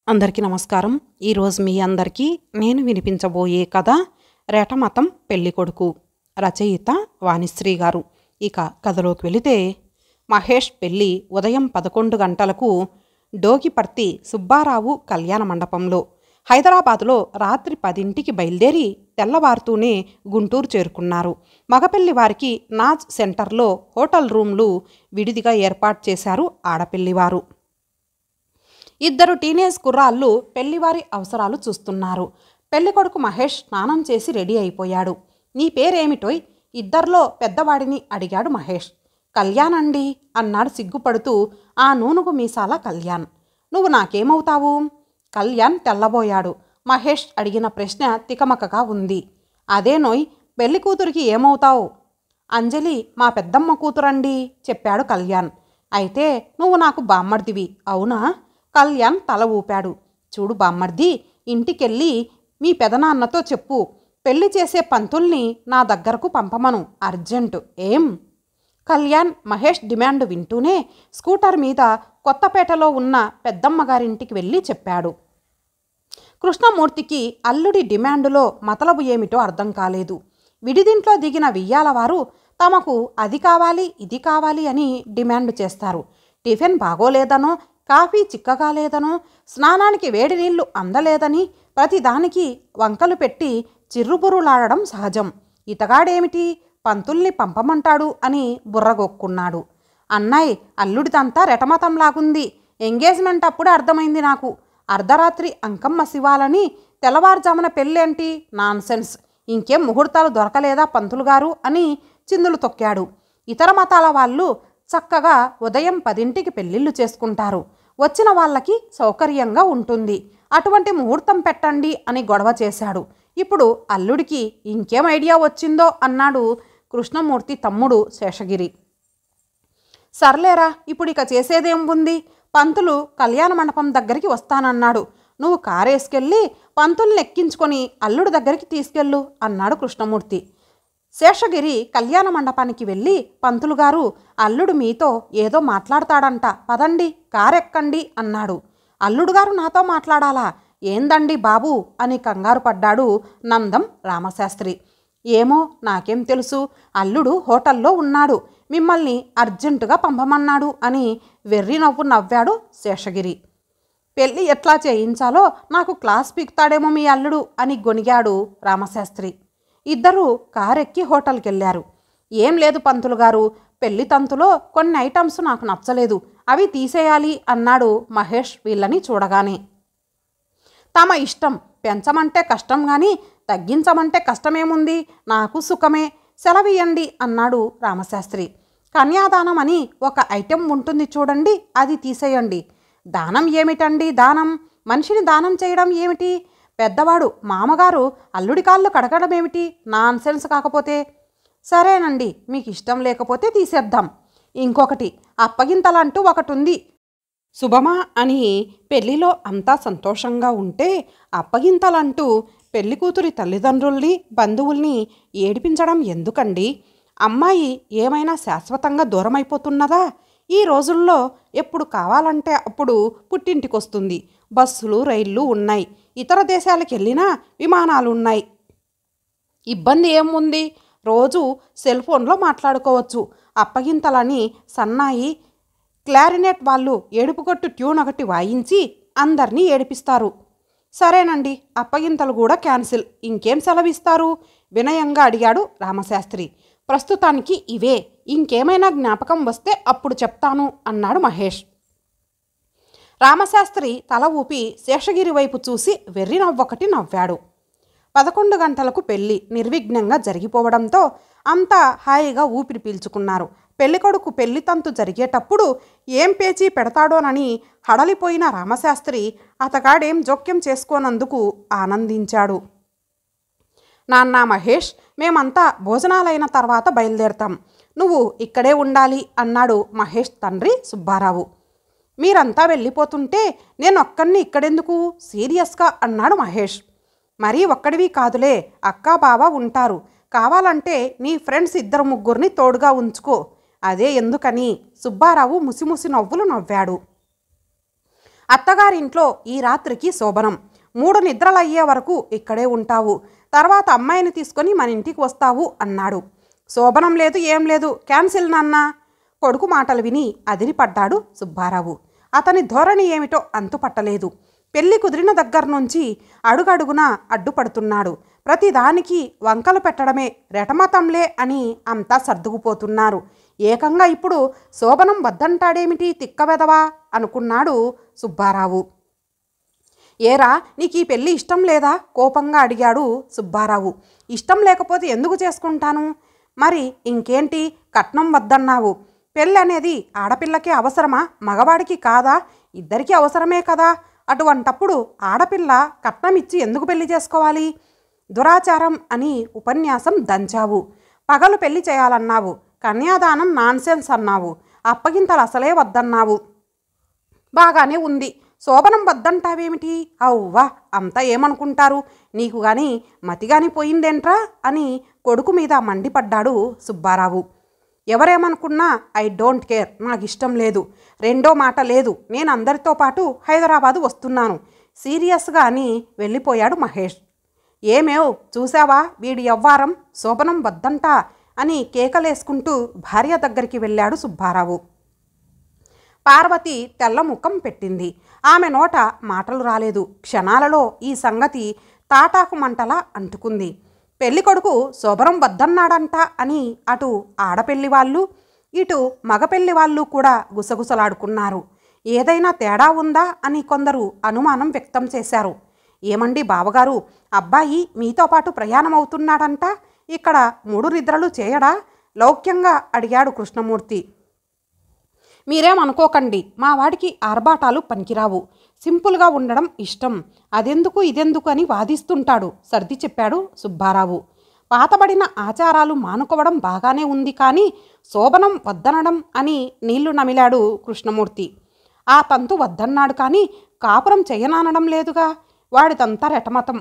అందరికీ నమస్కారం. ఈరోజు మీ అందరికీ నేను వినిపించబోయే కథ రేటమతం పెళ్ళికొడుకు. రచయిత వాణిశ్రీ గారు. ఇక కథలోకి వెళితే, మహేష్ పెళ్ళి ఉదయం 11 గంటలకు డోగిపర్తి సుబ్బారావు కళ్యాణ మండపంలో. హైదరాబాదులో రాత్రి 10ంటికి బయలుదేరి తెల్లవారుతూనే గుంటూరు చేరుకున్నారు. మగపెళ్లి వారికి నాజ్ సెంటర్లో హోటల్ రూమ్లు విడిదిగా ఏర్పాటు చేశారు ఆడపెళ్లివారు. 2 టీనేజ్ కుర్రాళ్ళు పెళ్లివారి అవసరాలు చూస్తున్నారు. పెళ్ళికొడుకు మహేష్ స్నానం చేసి రెడీ అయిపోయాడు. నీ పేరేమిటోయ్? ఇద్దరిలో పెద్దవాడిని అడిగాడు మహేష్. కళ్యాణ్ అండి అన్నాడు సిగ్గుపడుతూ ఆ నూనుగు మీసాల కళ్యాణ్. నువ్వు నాకేమవుతావు? కళ్యాణ్ తెల్లబోయాడు. మహేష్ అడిగిన ప్రశ్న తికమకగా ఉంది. అదేనోయ్, పెళ్లి కూతురికి ఏమవుతావు? అంజలి మా పెద్దమ్మ కూతురండి చెప్పాడు కళ్యాణ్. అయితే నువ్వు నాకు బామ్మర్దివి అవునా? కళ్యాణ్ తల ఊపాడు. చూడు బామ్మర్ది, ఇంటికెళ్ళి మీ పెదనాన్నతో చెప్పు, పెళ్లి చేసే పంతుల్ని నా దగ్గరకు పంపమను అర్జెంటు. ఏం? కళ్యాణ్ మహేష్ డిమాండ్ వింటూనే స్కూటర్ మీద కొత్తపేటలో ఉన్న పెద్దమ్మగారింటికి వెళ్ళి చెప్పాడు. కృష్ణమూర్తికి అల్లుడి డిమాండులో మతలబు ఏమిటో అర్థం కాలేదు. విడిదింట్లో దిగిన వియ్యాలవారు తమకు అది కావాలి ఇది కావాలి అని డిమాండ్ చేస్తారు. టిఫిన్ బాగోలేదనో, కాఫీ చిక్కగా లేదనో, స్నానానికి వేడి నీళ్లు అందలేదని ప్రతిదానికి వంకలు పెట్టి చిర్రుబుర్రులాడడం సహజం. ఇతగాడేమిటి పంతుల్ని పంపమంటాడు అని బుర్రగొక్కున్నాడు. అన్నయ్య, అల్లుడిదంతా రెటమతంలాగుంది. ఎంగేజ్మెంట్ అప్పుడే అర్థమైంది నాకు. అర్ధరాత్రి అంకమ్మ శివాలని తెల్లవారుజామున పెళ్ళేంటి? నాన్సెన్స్. ఇంకేం ముహూర్తాలు దొరకలేదా పంతులుగారు అని చిందులు తొక్కాడు. ఇతర మతాల వాళ్ళు చక్కగా ఉదయం 10ంటికి పెళ్ళిళ్ళు చేసుకుంటారు. వచ్చిన వాళ్ళకి సౌకర్యంగా ఉంటుంది. అటువంటి ముహూర్తం పెట్టండి అని గొడవ చేశాడు. ఇప్పుడు అల్లుడికి ఇంకేం ఐడియా వచ్చిందో అన్నాడు కృష్ణమూర్తి తమ్ముడు శేషగిరి. సర్లేరా, ఇప్పుడు ఇక చేసేదేం ఉంది? పంతులు కళ్యాణ మండపం దగ్గరికి వస్తానన్నాడు. నువ్వు కారేసుకెళ్ళి పంతుల్ని ఎక్కించుకొని అల్లుడి దగ్గరికి తీసుకెళ్ళు అన్నాడు కృష్ణమూర్తి. శేషగిరి కళ్యాణ మండపానికి వెళ్ళి, పంతులుగారు, అల్లుడు మీతో ఏదో మాట్లాడతాడంట, పదండి కారెక్కండి అన్నాడు. అల్లుడుగారు నాతో మాట్లాడాలా? ఏందండి బాబు అని కంగారు పడ్డాడు నందం రామశాస్త్రి. ఏమో, నాకేం తెలుసు, అల్లుడు హోటల్లో ఉన్నాడు, మిమ్మల్ని అర్జెంటుగా పంపమన్నాడు అని వెర్రి నవ్వు నవ్వాడు శేషగిరి. పెళ్ళి ఎట్లా చేయించాలో నాకు క్లాస్ పీకుతాడేమో మీ అల్లుడు అని గొనిగాడు రామశాస్త్రి. ఇద్దరూ కారెక్కి హోటల్కి వెళ్ళారు. ఏం లేదు పంతులుగారు, పెళ్లి తంతులో కొన్ని ఐటమ్స్ నాకు నచ్చలేదు, అవి తీసేయాలి అన్నాడు మహేష్ వీళ్ళని చూడగానే. తమ ఇష్టం, పెంచమంటే కష్టం కానీ తగ్గించమంటే కష్టమేముంది, నాకు సుఖమే, సెలవియండి అన్నాడు రామశాస్త్రి. కన్యాదానం అని ఒక ఐటెం ఉంటుంది చూడండి, అది తీసేయండి. దానం ఏమిటండి? దానం మనిషిని దానం చేయడం ఏమిటి? పెద్దవాడు మామగారు అల్లుడి కాళ్ళు కడగడం ఏమిటి? నాన్సెన్స్ కాకపోతే. సరేనండి, మీకు ఇష్టం లేకపోతే తీసేద్దాం. ఇంకొకటి, అప్పగింతలంటూ ఒకటి ఉంది. శుభమా అని పెళ్లిలో అంతా సంతోషంగా ఉంటే అప్పగింతలంటూ పెళ్లి కూతురి తల్లిదండ్రుల్ని బంధువుల్ని ఏడిపించడం ఎందుకండి? అమ్మాయి ఏమైనా శాశ్వతంగా దూరమైపోతున్నదా? ఈ రోజుల్లో ఎప్పుడు కావాలంటే అప్పుడు పుట్టింటికొస్తుంది. బస్సులు రైళ్ళు ఉన్నాయి. ఇతర దేశాలకు వెళ్ళినా విమానాలున్నాయి. ఇబ్బంది ఏముంది? రోజు సెల్ ఫోన్లో మాట్లాడుకోవచ్చు. అప్పగింతలని సన్నాయి క్లారినెట్ వాళ్ళు ఏడుపుగొట్టు ట్యూన్ ఒకటి వాయించి అందరినీ ఏడిపిస్తారు. సరేనండి, అప్పగింతలు కూడా క్యాన్సిల్. ఇంకేం సెలవిస్తారు? వినయంగా అడిగాడు రామశాస్త్రి. ప్రస్తుతానికి ఇవే, ఇంకేమైనా జ్ఞాపకం వస్తే అప్పుడు చెప్తాను అన్నాడు మహేష్. రామశాస్త్రి తల ఊపి శేషగిరి వైపు చూసి వెర్రి నవ్వొకటి నవ్వాడు. 11 గంటలకు పెళ్లి నిర్విఘ్నంగా జరిగిపోవడంతో అంతా హాయిగా ఊపిరి పీల్చుకున్నారు. పెళ్ళికొడుకు పెళ్లి తంతు జరిగేటప్పుడు ఏం పేచీ పెడతాడోనని హడలిపోయిన రామశాస్త్రి అతగాడేం జోక్యం చేసుకోనందుకు ఆనందించాడు. నాన్న మహేష్, మేమంతా భోజనాలైన తర్వాత బయలుదేరతాం, నువ్వు ఇక్కడే ఉండాలి అన్నాడు మహేష్ తండ్రి సుబ్బారావు. మీరంతా వెళ్ళిపోతుంటే నేను ఒక్కడిని ఇక్కడెందుకు? సీరియస్గా అన్నాడు మహేష్. మరీ ఒక్కడివి కాదులే, అక్క బావ ఉంటారు, కావాలంటే నీ ఫ్రెండ్స్ 2-3 తోడుగా ఉంచుకో. అదే ఎందుకని సుబ్బారావు ముసిముసి నవ్వులు నవ్వాడు. అత్తగారింట్లో ఈ రాత్రికి శోభనం. 3 నిద్రలయ్యే వరకు ఇక్కడే ఉంటావు. తర్వాత అమ్మాయిని తీసుకొని మన ఇంటికి వస్తావు అన్నాడు. శోభనం లేదు, ఏం లేదు, క్యాన్సిల్ నాన్న. కొడుకు మాటలు విని అదిరిపడ్డాడు సుబ్బారావు. అతని ధోరణి ఏమిటో అంతుపట్టలేదు. పెళ్లి కుదిరిన దగ్గర నుంచి అడుగడుగునా అడ్డుపడుతున్నాడు. ప్రతిదానికి వంకలు పెట్టడమే రెటమతంలే అని అంతా సర్దుకుపోతున్నారు. ఏకంగా ఇప్పుడు శోభనం వద్దంటాడేమిటి తిక్కవెదవా అనుకున్నాడు సుబ్బారావు. ఏరా, నీకు ఈ పెళ్ళి ఇష్టం లేదా? కోపంగా అడిగాడు సుబ్బారావు. ఇష్టం లేకపోతే ఎందుకు చేసుకుంటాను? మరి ఇంకేంటి, కట్నం వద్దన్నావు. పెళ్ళి అనేది ఆడపిల్లకే అవసరమా, మగవాడికి కాదా? ఇద్దరికీ అవసరమే కదా. అటువంటప్పుడు ఆడపిల్ల కట్నం ఇచ్చి ఎందుకు పెళ్లి చేసుకోవాలి? దురాచారం అని ఉపన్యాసం దంచావు. పగలు పెళ్లి చేయాలన్నావు. కన్యాదానం నాన్సెన్స్ అన్నావు. అప్పగింతలు అసలే వద్దన్నావు. బాగానే ఉంది, శోభనం వద్దంటావేమిటి? అవ్వా, అంతా ఏమనుకుంటారు? నీకు గాని మతిగాని పోయిందేంట్రా అని కొడుకు మీద మండిపడ్డాడు సుబ్బారావు. ఎవరేమనుకున్నా ఐ డోంట్ కేర్, నాకు ఇష్టం లేదు. రెండో మాట లేదు. నేను అందరితో పాటు హైదరాబాదు వస్తున్నాను సీరియస్గా అని వెళ్ళిపోయాడు మహేష్. ఏమేవ్ చూసావా వీడి యవ్వారం, శోభనం వద్దంట అని కేకలేసుకుంటూ భార్య దగ్గరికి వెళ్ళాడు సుబ్బారావు. పార్వతి తెల్ల ముఖం పెట్టింది. ఆమె నోట మాటలు రాలేదు. క్షణాలలో ఈ సంగతి తాటాకు మంటలా అంటుకుంది. పెళ్ళికొడుకు శోభనం వద్దన్నాడంట అని అటు ఆడపెళ్లి వాళ్ళు ఇటు మగపెళ్లి వాళ్ళు కూడా గుసగుసలాడుకున్నారు. ఏదైనా తేడా ఉందా అని కొందరు అనుమానం వ్యక్తం చేశారు. ఏమండి బావగారు, అబ్బాయి మీతో పాటు ప్రయాణం అవుతున్నాడంట, ఇక్కడ 3 నిద్రలు చేయడా? లౌక్యంగా అడిగాడు కృష్ణమూర్తి. మీరేమనుకోకండి, మా వాడికి ఆర్భాటాలు పనికిరావు. సింపుల్గా ఉండడం ఇష్టం. అదెందుకు ఇదెందుకు అని వాదిస్తుంటాడు సర్ది చెప్పాడు సుబ్బారావు. పాతబడిన ఆచారాలు మానుకోవడం బాగానే ఉంది, కానీ శోభనం వద్దనడం అని నీళ్లు నమిలాడు కృష్ణమూర్తి. ఆ తంతు వద్దన్నాడు కానీ కాపురం చేయననడం లేదుగా. వాడిదంతా రెటమతం.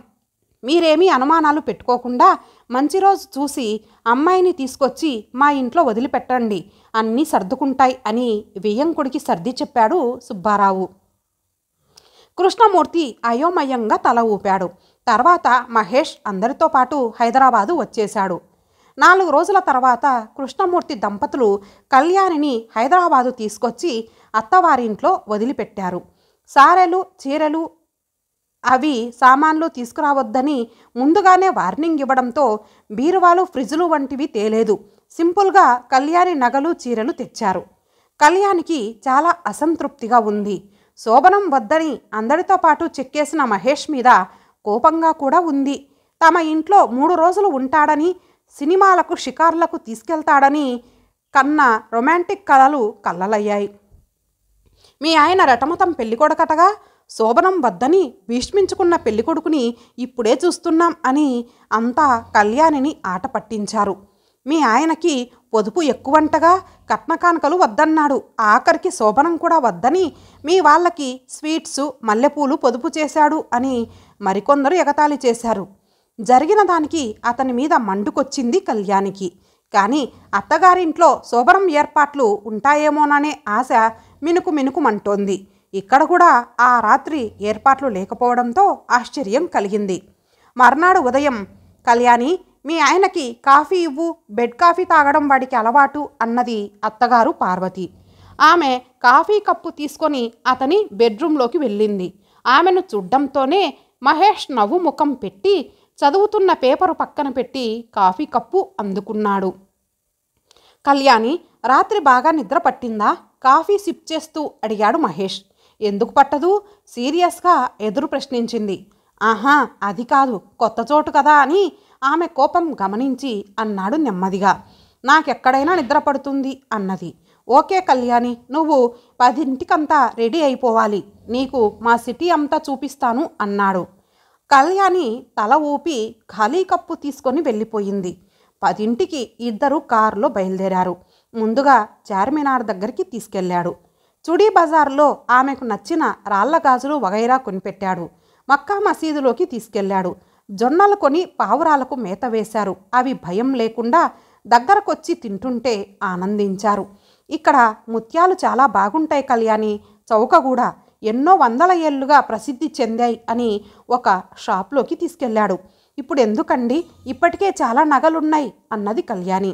మీరేమీ అనుమానాలు పెట్టుకోకుండా మంచి రోజు చూసి అమ్మాయిని తీసుకొచ్చి మా ఇంట్లో వదిలిపెట్టండి, అన్నీ సర్దుకుంటాయి అని వియ్యంకుడికి సర్ది చెప్పాడు సుబ్బారావు. కృష్ణమూర్తి అయోమయంగా తల ఊపాడు. తర్వాత మహేష్ అందరితో పాటు హైదరాబాదు వచ్చేశాడు. 4 రోజుల తర్వాత కృష్ణమూర్తి దంపతులు కళ్యాణిని హైదరాబాదు తీసుకొచ్చి అత్తవారింట్లో వదిలిపెట్టారు. సారెలు చీరెలు అవి సామాన్లు తీసుకురావద్దని ముందుగానే వార్నింగ్ ఇవ్వడంతో బీరువాలు ఫ్రిడ్జులు వంటివి తేలేదు. సింపుల్గా కళ్యాణి నగలు చీరలు తెచ్చారు. కళ్యాణికి చాలా అసంతృప్తిగా ఉంది. శోభనం వద్దని అందరితో పాటు చెక్కేసిన మహేష్ మీద కోపంగా కూడా ఉంది. తమ ఇంట్లో 3 రోజులు ఉంటాడని, సినిమాలకు షికార్లకు తీసుకెళ్తాడని కన్న రొమాంటిక్ కలలు కళ్ళలయ్యాయి. మీ ఆయన రటమతం పెళ్ళికొడకటగా, శోభనం వద్దని భీష్మించుకున్న పెళ్ళికొడుకుని ఇప్పుడే చూస్తున్నాం అని అంతా కళ్యాణిని ఆట పట్టించారు. మీ ఆయనకి పొదుపు ఎక్కువంటగా, కట్నకానుకలు వద్దన్నాడు. ఆఖరికి శోభనం కూడా వద్దని మీ వాళ్ళకి స్వీట్సు మల్లెపూలు పొదుపు చేశాడు అని మరికొందరు ఎగతాళి చేశారు. జరిగిన దానికి అతని మీద మండుకొచ్చింది కళ్యాణికి. కానీ అత్తగారింట్లో శోభనం ఏర్పాట్లు ఉంటాయేమోననే ఆశ మినుకు మినుకుమంటోంది. ఇక్కడ కూడా ఆ రాత్రి ఏర్పాట్లు లేకపోవడంతో ఆశ్చర్యం కలిగింది. మర్నాడు ఉదయం, కళ్యాణి మీ ఆయనకి కాఫీ ఇవ్వు, బెడ్ కాఫీ తాగడం వాడికి అలవాటు అన్నది అత్తగారు పార్వతి. ఆమె కాఫీ కప్పు తీసుకొని అతని బెడ్రూంలోకి వెళ్ళింది. ఆమెను చూడ్డంతోనే మహేష్ నవ్వు ముఖం పెట్టి చదువుతున్న పేపరు పక్కన పెట్టి కాఫీ కప్పు అందుకున్నాడు. కళ్యాణి, రాత్రి బాగా నిద్ర పట్టిందా? కాఫీ సిప్ చేస్తూ అడిగాడు మహేష్. ఎందుకు పట్టదు? సీరియస్గా ఎదురు ప్రశ్నించింది. ఆహా, అది కాదు, కొత్త చోటు కదా అని ఆమె కోపం గమనించి అన్నాడు నెమ్మదిగా. నాకెక్కడైనా నిద్ర పడుతుంది అన్నది. ఓకే కళ్యాణి, నువ్వు 10ంటికంతా రెడీ అయిపోవాలి. నీకు మా సిటీ అంతా చూపిస్తాను అన్నాడు. కళ్యాణి తల ఊపి ఖాళీ కప్పు తీసుకొని వెళ్ళిపోయింది. 10ంటికి ఇద్దరు కారులో బయలుదేరారు. ముందుగా చార్మినార్ దగ్గరికి తీసుకెళ్లాడు. చుడీ బజార్లో ఆమెకు నచ్చిన రాళ్ల గాజులు వగైరా కొనిపెట్టాడు. మక్కా మసీదులోకి తీసుకెళ్లాడు. జొన్నలు కొని పావురాలకు మేత వేశారు. అవి భయం లేకుండా దగ్గరకొచ్చి తింటుంటే ఆనందించారు. ఇక్కడ ముత్యాలు చాలా బాగుంటాయి కళ్యాణి, చౌక కూడా. ఎన్నో వందల ఏళ్లుగా ప్రసిద్ధి చెందాయి అని ఒక షాప్లోకి తీసుకెళ్ళాడు. ఇప్పుడు ఎందుకండి, ఇప్పటికే చాలా నగలున్నాయి అన్నది కళ్యాణి.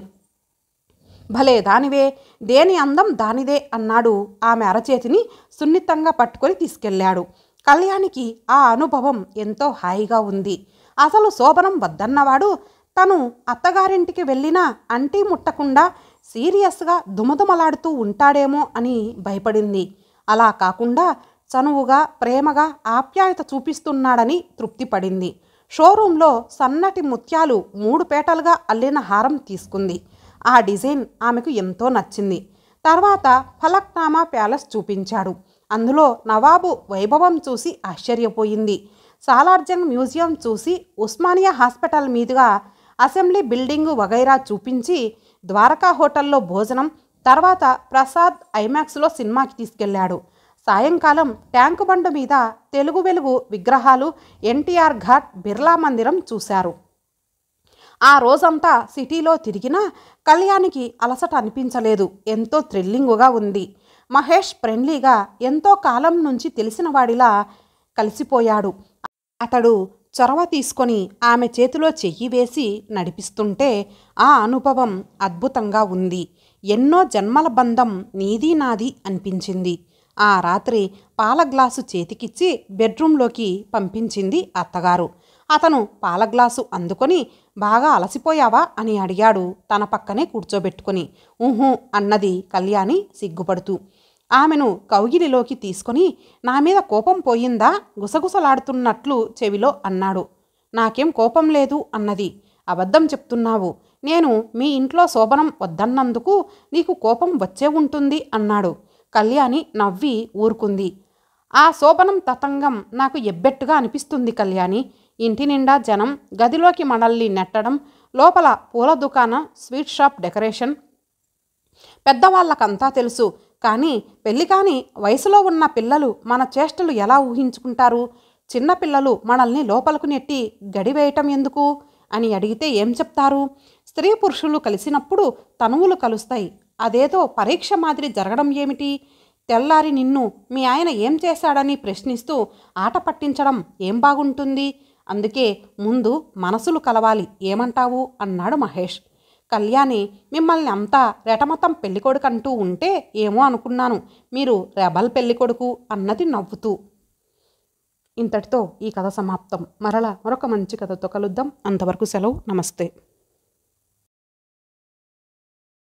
భలే దానివే, దేని అందం దానిదే అన్నాడు. ఆమె అరచేతిని సున్నితంగా పట్టుకొని తీసుకెళ్ళాడు. కళ్యాణికి ఆ అనుభవం ఎంతో హాయిగా ఉంది. అసలు శోభనం వద్దన్నవాడు తను అత్తగారింటికి వెళ్ళినా అంటీ ముట్టకుండా సీరియస్గా దుమదుమలాడుతూ ఉంటాడేమో అని భయపడింది. అలా కాకుండా చనువుగా ప్రేమగా ఆప్యాయత చూపిస్తున్నాడని తృప్తి పడింది. షోరూంలో సన్నటి ముత్యాలు 3 పేటలుగా అల్లిన హారం తీసుకుంది. ఆ డిజైన్ ఆమెకు ఎంతో నచ్చింది. తర్వాత ఫలక్నామా ప్యాలెస్ చూపించాడు. అందులో నవాబు వైభవం చూసి ఆశ్చర్యపోయింది. సాలార్జంగ్ మ్యూజియం చూసి ఉస్మానియా హాస్పిటల్ మీదుగా అసెంబ్లీ బిల్డింగు వగైరా చూపించి ద్వారకా హోటల్లో భోజనం, తర్వాత ప్రసాద్ ఐమాక్స్లో సినిమాకి తీసుకెళ్లాడు. సాయంకాలం ట్యాంకు బండు మీద తెలుగు వెలుగు విగ్రహాలు, ఎన్టీఆర్ ఘాట్, బిర్లా మందిరం చూశారు. ఆ రోజంతా సిటీలో తిరిగినా కళ్యాణికి అలసట అనిపించలేదు. ఎంతో థ్రిల్లింగుగా ఉంది. మహేష్ ఫ్రెండ్లీగా ఎంతో కాలం నుంచి తెలిసిన వాడిలా కలిసిపోయాడు. అతడు చొరవ తీసుకొని ఆమె చేతిలో చెయ్యి వేసి నడిపిస్తుంటే ఆ అనుభవం అద్భుతంగా ఉంది. ఎన్నో జన్మల బంధం నీది నాది అనిపించింది. ఆ రాత్రి పాల గ్లాసు చేతికిచ్చి బెడ్రూంలోకి పంపించింది అత్తగారు. అతను పాల గ్లాసు అందుకొని బాగా అలసిపోయావా అని అడిగాడు తన పక్కనే కూర్చోబెట్టుకొని. ఊహూ అన్నది కళ్యాణి సిగ్గుపడుతూ. ఆమెను కౌగిలిలోకి తీసుకొని నా మీద కోపం పోయిందా గుసగుసలాడుతున్నట్లు చెవిలో అన్నాడు. నాకేం కోపం లేదు అన్నది. అబద్ధం చెప్తున్నావు. నేను మీ ఇంట్లో శోభనం వద్దన్నందుకు నీకు కోపం వచ్చే ఉంటుంది అన్నాడు. కళ్యాణి నవ్వి ఊరుకుంది. ఆ శోభనం తతంగం నాకు ఎబ్బెట్టుగా అనిపిస్తుంది కళ్యాణి. ఇంటి నిండా జనం, గదిలోకి మనల్ని నెట్టడం, లోపల పూల దుకాణం, స్వీట్ షాప్ డెకరేషన్ పెద్దవాళ్ళకంతా తెలుసు. కానీ పెళ్లి కాని వయసులో ఉన్న పిల్లలు మన చేష్టలు ఎలా ఊహించుకుంటారు? చిన్నపిల్లలు మనల్ని లోపలకు నెట్టి గడివేయటం ఎందుకు అని అడిగితే ఏం చెప్తారు? స్త్రీ పురుషులు కలిసినప్పుడు తనువులు కలుస్తాయి. అదేదో పరీక్ష మాదిరి జరగడం ఏమిటి? తెల్లారి నిన్ను మీ ఆయన ఏం చేశాడని ప్రశ్నిస్తూ ఆట పట్టించడం ఏం బాగుంటుంది? అందుకే ముందు మనసులు కలవాలి, ఏమంటావు అన్నాడు మహేష్. కళ్యాణి మిమ్మల్ని అంతా రెటమతం పెళ్ళికొడుకంటూ ఉంటే ఏమో అనుకున్నాను, మీరు రెబల్ పెళ్ళికొడుకు అన్నది నవ్వుతూ. ఇంతటితో ఈ కథ సమాప్తం. మరలా మరొక మంచి కథతో కలుద్దాం. అంతవరకు సెలవు. నమస్తే.